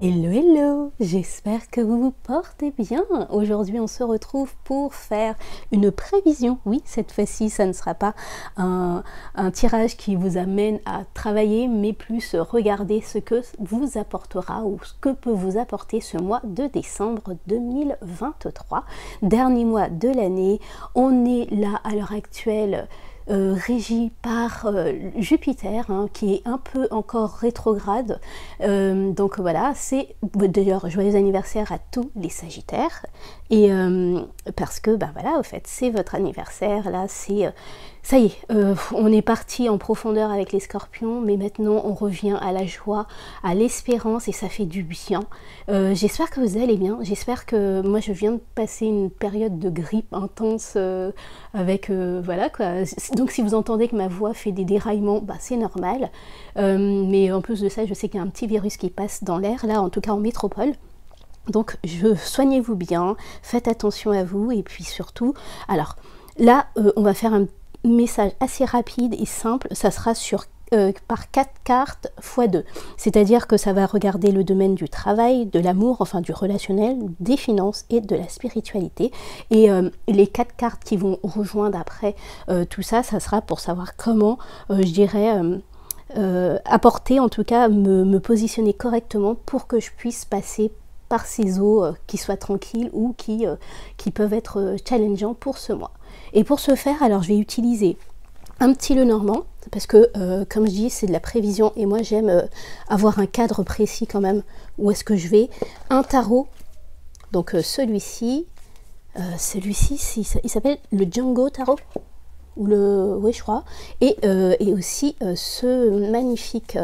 Hello, hello, j'espère que vous vous portez bien. Aujourd'hui, on se retrouve pour faire une prévision. Oui, cette fois-ci, ça ne sera pas un tirage qui vous amène à travailler, mais plus regarder ce que vous apportera ou ce que peut vous apporter ce mois de décembre 2023. Dernier mois de l'année. On est là à l'heure actuelle régi par Jupiter, hein, qui est un peu encore rétrograde. Donc voilà, c'est d'ailleurs joyeux anniversaire à tous les Sagittaires. Et parce que, ben voilà, au fait, c'est votre anniversaire, là, c'est... ça y est, on est parti en profondeur avec les Scorpions, mais maintenant on revient à la joie, à l'espérance, et ça fait du bien. J'espère que vous allez bien, j'espère que... Moi, je viens de passer une période de grippe intense avec... voilà, quoi. Donc si vous entendez que ma voix fait des déraillements, bah, c'est normal. Mais en plus de ça, je sais qu'il y a un petit virus qui passe dans l'air, là, en tout cas en métropole. Donc soignez-vous bien, faites attention à vous, et puis surtout, alors là, on va faire un message assez rapide et simple, ça sera sur par 4 cartes x 2. C'est-à-dire que ça va regarder le domaine du travail, de l'amour, enfin du relationnel, des finances et de la spiritualité. Et les 4 cartes qui vont rejoindre après tout ça, ça sera pour savoir comment, je dirais... apporter, en tout cas me positionner correctement pour que je puisse passer par ces eaux qui soient tranquilles ou qui peuvent être challengeants pour ce mois. Et pour ce faire, alors je vais utiliser un petit Lenormand, parce que comme je dis, c'est de la prévision et moi j'aime avoir un cadre précis quand même où est-ce que je vais. Un tarot, donc celui-ci, il s'appelle le Django Tarot, ou le... oui je crois, et aussi ce magnifique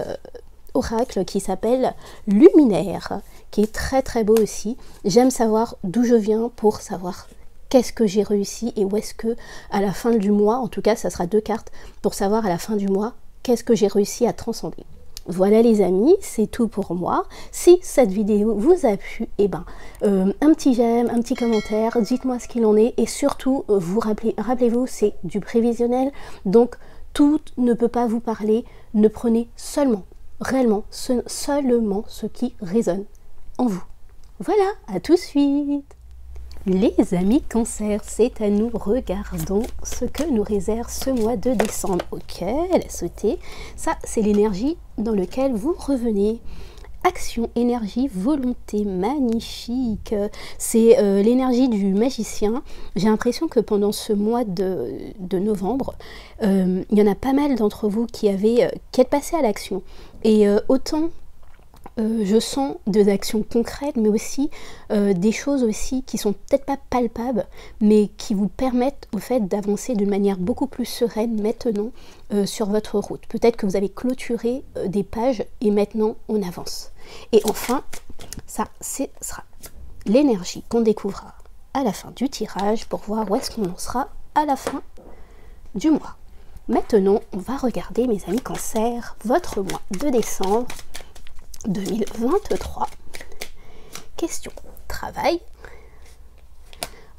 oracle qui s'appelle Luminaire, qui est très très beau aussi. J'aime savoir d'où je viens pour savoir qu'est-ce que j'ai réussi et où est-ce que à la fin du mois, en tout cas ça sera 2 cartes pour savoir à la fin du mois qu'est-ce que j'ai réussi à transcender. Voilà les amis, c'est tout pour moi. Si cette vidéo vous a plu, eh ben, un petit j'aime, un petit commentaire, dites-moi ce qu'il en est, et surtout, rappelez-vous, c'est du prévisionnel, donc tout ne peut pas vous parler, ne prenez seulement, réellement, seulement ce qui résonne en vous. Voilà, à tout de suite. Les amis Cancer, c'est à nous, regardons ce que nous réserve ce mois de décembre. Ok, elle a sauté. Ça, c'est l'énergie dans laquelle vous revenez. Action, énergie, volonté, magnifique. C'est l'énergie du magicien. J'ai l'impression que pendant ce mois de novembre, il y en a pas mal d'entre vous qui êtes passés à l'action. Et autant... je sens des actions concrètes, mais aussi des choses aussi qui sont peut-être pas palpables, mais qui vous permettent au fait d'avancer d'une manière beaucoup plus sereine maintenant sur votre route. Peut-être que vous avez clôturé des pages et maintenant on avance. Et enfin, ça, ce sera l'énergie qu'on découvrira à la fin du tirage pour voir où est-ce qu'on en sera à la fin du mois. Maintenant, on va regarder, mes amis Cancer, votre mois de décembre 2023. Question travail,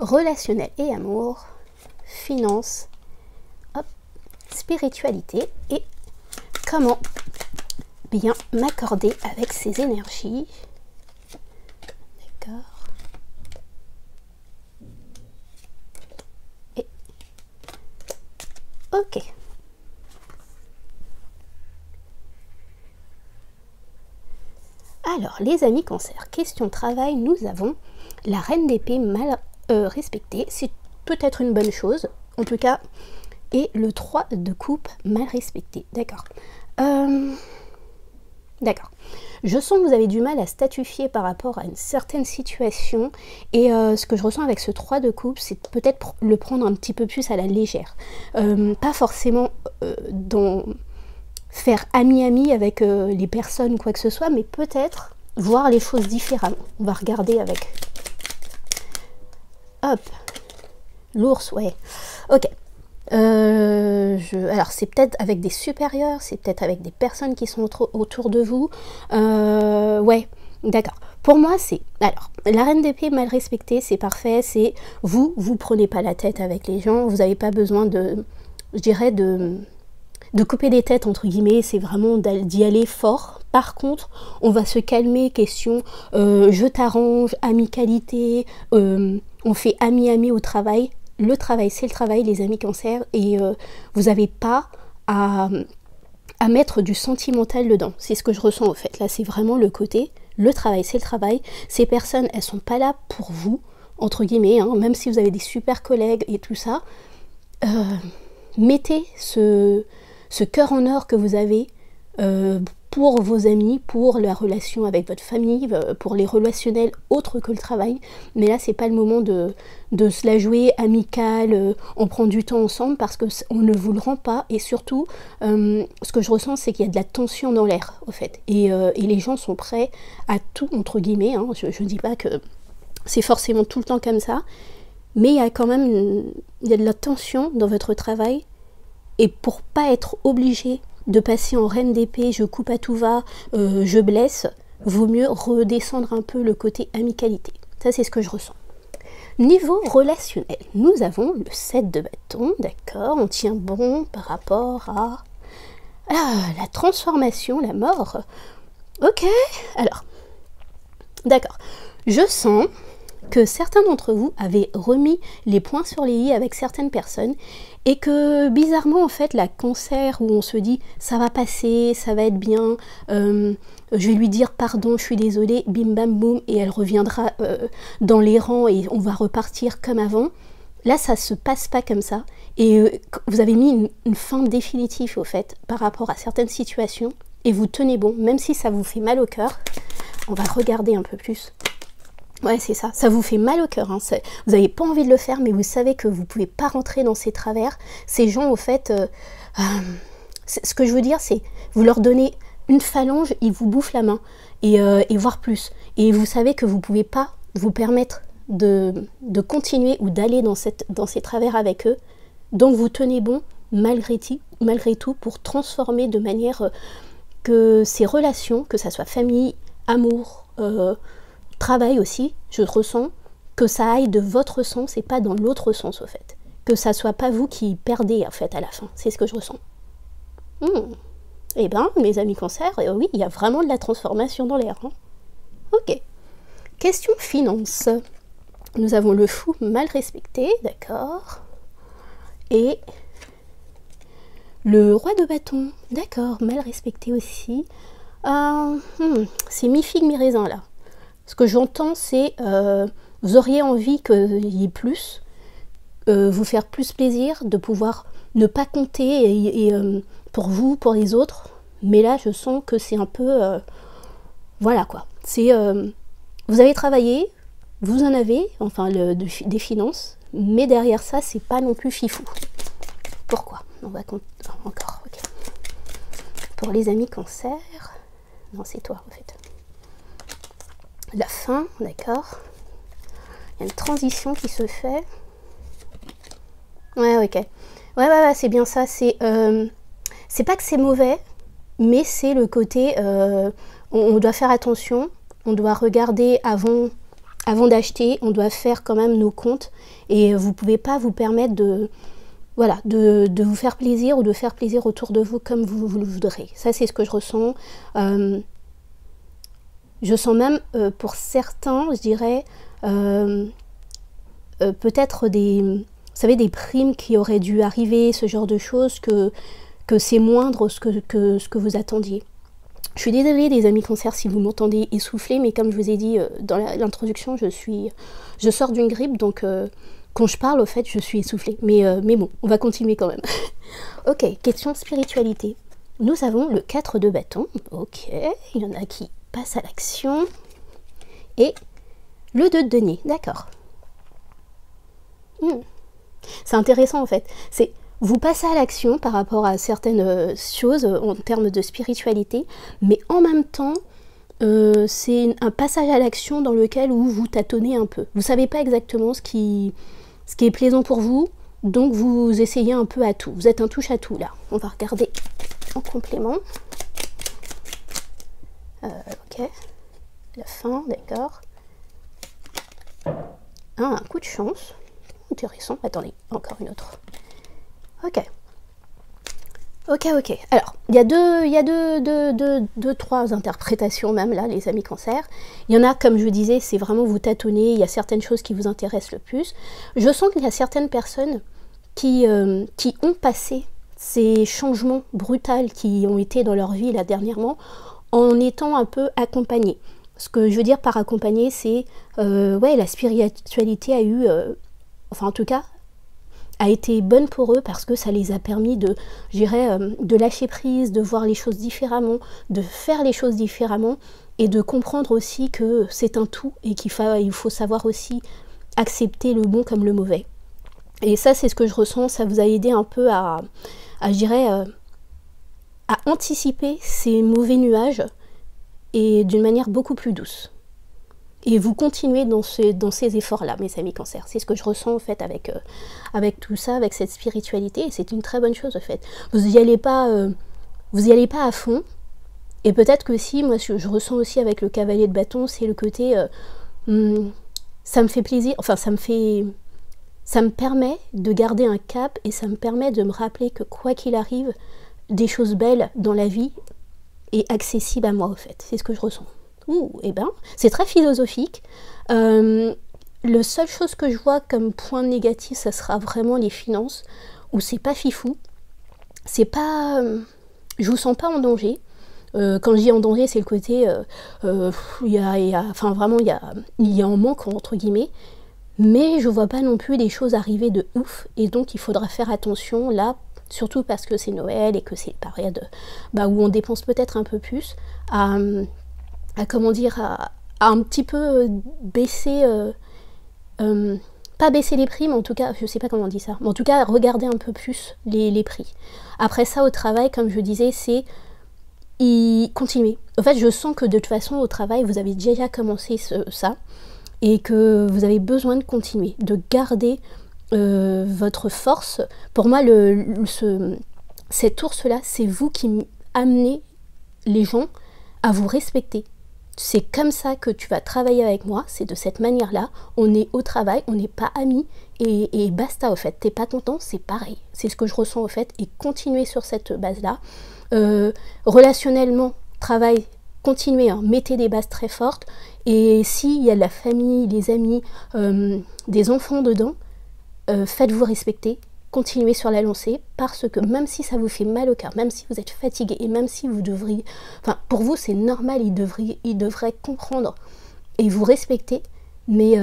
relationnel et amour, finance, hop, spiritualité et comment bien m'accorder avec ces énergies. D'accord. Et ok. Alors, les amis Cancer, question travail, nous avons la reine d'épée mal respectée. C'est peut-être une bonne chose, en tout cas, et le 3 de coupe mal respecté. D'accord. D'accord. Je sens que vous avez du mal à statuer par rapport à une certaine situation, et ce que je ressens avec ce 3 de coupe, c'est peut-être le prendre un petit peu plus à la légère. Pas forcément dans... faire ami-ami avec les personnes, quoi que ce soit, mais peut-être voir les choses différemment. On va regarder avec. Hop. L'ours, ouais. Ok. Alors, c'est peut-être avec des supérieurs, c'est peut-être avec des personnes qui sont autour de vous. Ouais, d'accord. Pour moi, c'est... Alors, la reine d'épée mal respectée, c'est parfait. C'est vous prenez pas la tête avec les gens. Vous n'avez pas besoin de... Je dirais de couper des têtes, entre guillemets, c'est vraiment d'y aller fort. Par contre, on va se calmer, question je t'arrange, amicalité, on fait ami-ami au travail. Le travail, c'est le travail, les amis cancer, et vous n'avez pas à mettre du sentimental dedans. C'est ce que je ressens au fait. Là, c'est vraiment le côté, le travail, c'est le travail. Ces personnes, elles sont pas là pour vous, entre guillemets, hein, même si vous avez des super collègues et tout ça. Mettez ce cœur en or que vous avez pour vos amis, pour la relation avec votre famille, pour les relationnels autres que le travail. Mais là, c'est pas le moment de se la jouer amical, on prend du temps ensemble parce qu'on ne vous le rend pas. Et surtout, ce que je ressens, c'est qu'il y a de la tension dans l'air, au fait. Et les gens sont prêts à tout, entre guillemets. Hein. Je ne dis pas que c'est forcément tout le temps comme ça, mais il y a quand même il y a de la tension dans votre travail. Et pour pas être obligé de passer en reine d'épée, je coupe à tout va, je blesse, vaut mieux redescendre un peu le côté amicalité. Ça, c'est ce que je ressens. Niveau relationnel, nous avons le 7 de bâton, d'accord, on tient bon par rapport à la transformation, la mort. Ok, alors, d'accord, je sens que certains d'entre vous avaient remis les points sur les i avec certaines personnes et que bizarrement en fait la cancer où on se dit ça va passer, ça va être bien, je vais lui dire pardon, je suis désolée, bim bam boum, et elle reviendra dans les rangs et on va repartir comme avant. Là ça se passe pas comme ça et vous avez mis une fin définitive au fait par rapport à certaines situations et vous tenez bon, même si ça vous fait mal au cœur. On va regarder un peu plus. Ouais, c'est ça. Ça vous fait mal au cœur. Hein. Vous n'avez pas envie de le faire, mais vous savez que vous ne pouvez pas rentrer dans ces travers. Ces gens, au fait, ce que je veux dire, c'est vous leur donnez une phalange, ils vous bouffent la main, et voire plus. Et vous savez que vous ne pouvez pas vous permettre de continuer ou d'aller dans ces travers avec eux. Donc vous tenez bon, malgré tout, pour transformer de manière que ces relations, que ça soit famille, amour, travail aussi, je ressens que ça aille de votre sens et pas dans l'autre sens au fait. Que ça soit pas vous qui perdez en fait à la fin, c'est ce que je ressens. Eh ben, mes amis cancer, oui, il y a vraiment de la transformation dans l'air. Hein. Ok. Question finance. Nous avons le fou mal respecté, d'accord. Et le roi de bâton, d'accord, mal respecté aussi. C'est mi-figue, mi-raisin là. Ce que j'entends, c'est vous auriez envie qu'il y ait plus, vous faire plus plaisir, de pouvoir ne pas compter pour vous, pour les autres. Mais là, je sens que c'est un peu... voilà quoi. C'est vous avez travaillé, vous en avez, enfin des finances, mais derrière ça, c'est pas non plus fifou. Pourquoi? On va encore, ok. Pour les amis cancer... Non, c'est toi en fait. La fin, d'accord. Il y a une transition qui se fait. Ouais, ok. Ouais, c'est bien ça. C'est pas que c'est mauvais, mais c'est le côté... on doit faire attention, on doit regarder avant d'acheter, on doit faire quand même nos comptes. Et vous pouvez pas vous permettre de vous faire plaisir ou de faire plaisir autour de vous comme vous le voudrez. Ça, c'est ce que je ressens. Je sens même, pour certains, je dirais, peut-être vous savez, des primes qui auraient dû arriver, ce genre de choses, que c'est moindre ce que vous attendiez. Je suis désolée, les amis cancer, si vous m'entendez essouffler, mais comme je vous ai dit dans l'introduction, je sors d'une grippe, donc quand je parle, au fait, je suis essoufflée. Mais bon, on va continuer quand même. Ok, question spiritualité. Nous avons le 4 de bâton. Ok, il y en a qui passe à l'action, et le 2 de denier, d'accord. C'est intéressant en fait, c'est vous passez à l'action par rapport à certaines choses en termes de spiritualité, mais en même temps, c'est un passage à l'action dans lequel où vous tâtonnez un peu. Vous savez pas exactement ce qui est plaisant pour vous, donc vous essayez un peu à tout. Vous êtes un touche à tout là. On va regarder en complément. Ok, la fin, d'accord. Un coup de chance. Intéressant. Attendez, encore une autre. Ok. Ok, ok. Alors, il y a deux, trois interprétations même là, les amis cancer. Il y en a, comme je disais, c'est vraiment vous tâtonnez, il y a certaines choses qui vous intéressent le plus. Je sens qu'il y a certaines personnes qui ont passé ces changements brutaux qui ont été dans leur vie là dernièrement en étant un peu accompagnés. Ce que je veux dire par accompagner, c'est ouais, la spiritualité a eu, enfin en tout cas, a été bonne pour eux parce que ça les a permis de, je dirais, de lâcher prise, de voir les choses différemment, de faire les choses différemment et de comprendre aussi que c'est un tout et il faut savoir aussi accepter le bon comme le mauvais. Et ça, c'est ce que je ressens, ça vous a aidé un peu à je dirais, à anticiper ces mauvais nuages et d'une manière beaucoup plus douce. Et vous continuez dans ces efforts-là, mes amis cancer. C'est ce que je ressens en fait avec tout ça, avec cette spiritualité. Et c'est une très bonne chose en fait. Vous n'y allez pas à fond. Et peut-être que si, moi je ressens aussi avec le cavalier de bâton, c'est le côté ça me fait plaisir, enfin ça me permet de garder un cap et ça me permet de me rappeler que quoi qu'il arrive, des choses belles dans la vie est accessible à moi en fait. C'est ce que je ressens. Eh ben, c'est très philosophique. Le seule chose que je vois comme point négatif, ça sera vraiment les finances, où c'est pas fifou. C'est pas... je vous sens pas en danger. Quand je dis en danger, c'est le côté... enfin vraiment, il y a un manque, entre guillemets. Mais je vois pas non plus des choses arriver de ouf. Et donc, il faudra faire attention, là, surtout parce que c'est Noël et que c'est une période où on dépense peut-être un peu plus, à comment dire, à un petit peu baisser, pas baisser les prix, mais en tout cas, je sais pas comment on dit ça, mais en tout cas, regarder un peu plus les prix. Après ça, au travail, comme je disais, c'est continuer. En fait, je sens que de toute façon, au travail, vous avez déjà commencé ça, et que vous avez besoin de continuer, de garder votre force. Pour moi, cet ours-là, c'est vous qui amenez les gens à vous respecter. C'est comme ça que tu vas travailler avec moi, c'est de cette manière-là. On est au travail, on n'est pas amis et basta au fait. T'es pas content, c'est pareil. C'est ce que je ressens au fait et continuez sur cette base-là. Relationnellement, travail, continuez, hein, mettez des bases très fortes et s'il y a de la famille, des amis, des enfants dedans, faites-vous respecter. Continuez sur la lancée parce que même si ça vous fait mal au cœur, même si vous êtes fatigué et même si vous devriez, enfin pour vous c'est normal, il devrait comprendre et vous respecter, mais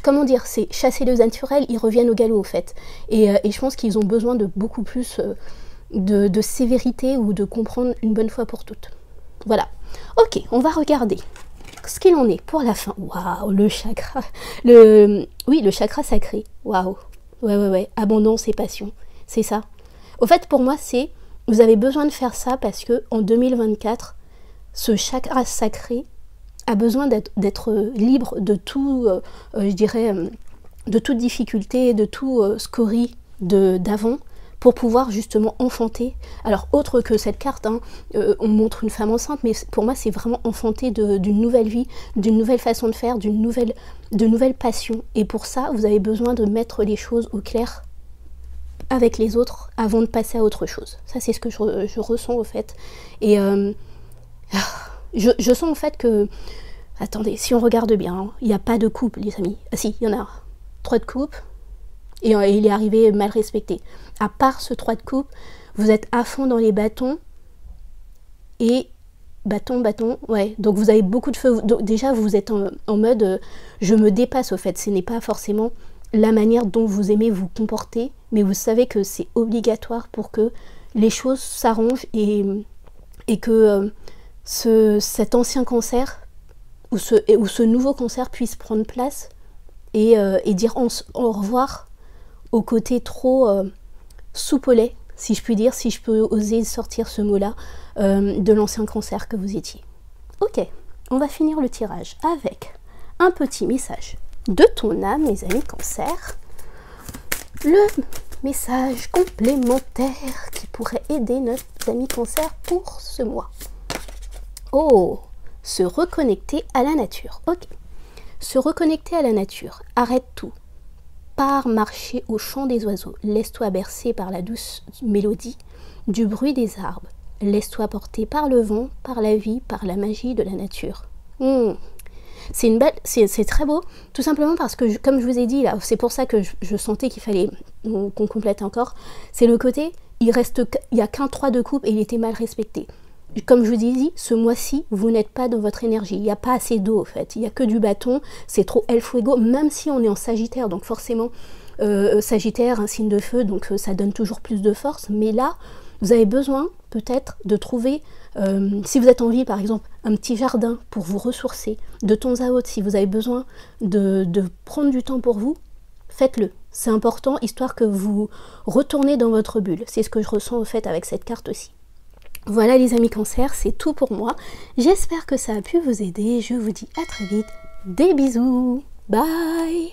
comment dire, c'est chasser le naturel, ils reviennent au galop au fait, et je pense qu'ils ont besoin de beaucoup plus de sévérité ou de comprendre une bonne fois pour toutes. Voilà, ok, on va regarder ce qu'il en est pour la fin. Waouh, le chakra. Oui, le chakra sacré. Waouh. Ouais. Abondance et passion. C'est ça. Au fait, pour moi, vous avez besoin de faire ça parce que en 2024, ce chakra sacré a besoin d'être libre de tout, je dirais, de toute difficulté, de tout scorie d'avant, pour pouvoir justement enfanter. Alors autre que cette carte, hein, on montre une femme enceinte, mais pour moi c'est vraiment enfanter d'une nouvelle vie, d'une nouvelle façon de faire, de nouvelles passions. Et pour ça, vous avez besoin de mettre les choses au clair avec les autres avant de passer à autre chose. Ça c'est ce que je ressens au fait. Et je sens en fait que... Attendez, si on regarde bien, il n'y a pas de coupe les amis. Ah si, il y en a 3 de coupe. Et il est arrivé mal respecté. À part ce 3 de coupe, vous êtes à fond dans les bâtons. Et bâton, ouais. Donc vous avez beaucoup de feu. Donc déjà, vous êtes en mode je me dépasse au fait. Ce n'est pas forcément la manière dont vous aimez vous comporter. Mais vous savez que c'est obligatoire pour que les choses s'arrangent et que cet ancien cancer ou ce nouveau cancer puisse prendre place et dire au revoir au côté trop soupe au lait, si je puis dire, si je peux oser sortir ce mot-là, de l'ancien cancer que vous étiez. Ok, on va finir le tirage avec un petit message de ton âme, mes amis cancer. Le message complémentaire qui pourrait aider notre ami cancer pour ce mois. Oh, se reconnecter à la nature. Ok, se reconnecter à la nature. Arrête tout. Pars marcher au chant des oiseaux, laisse-toi bercer par la douce mélodie du bruit des arbres, laisse-toi porter par le vent, par la vie, par la magie de la nature. C'est très beau, tout simplement parce que, comme je vous ai dit là, c'est pour ça que je sentais qu'il fallait qu'on complète encore, c'est le côté, il y a qu'un 3 de coupe et il était mal respecté. Comme je vous ai dit, ce mois-ci, vous n'êtes pas dans votre énergie. Il n'y a pas assez d'eau, en fait. Il n'y a que du bâton. C'est trop El Fuego, même si on est en Sagittaire. Donc forcément, Sagittaire, un signe de feu, donc ça donne toujours plus de force. Mais là, vous avez besoin, peut-être, de trouver, si vous êtes en ville, par exemple, un petit jardin pour vous ressourcer. De temps à autre, si vous avez besoin de prendre du temps pour vous, faites-le. C'est important, histoire que vous retournez dans votre bulle. C'est ce que je ressens, au fait, avec cette carte aussi. Voilà les amis Cancer, c'est tout pour moi. J'espère que ça a pu vous aider. Je vous dis à très vite. Des bisous. Bye.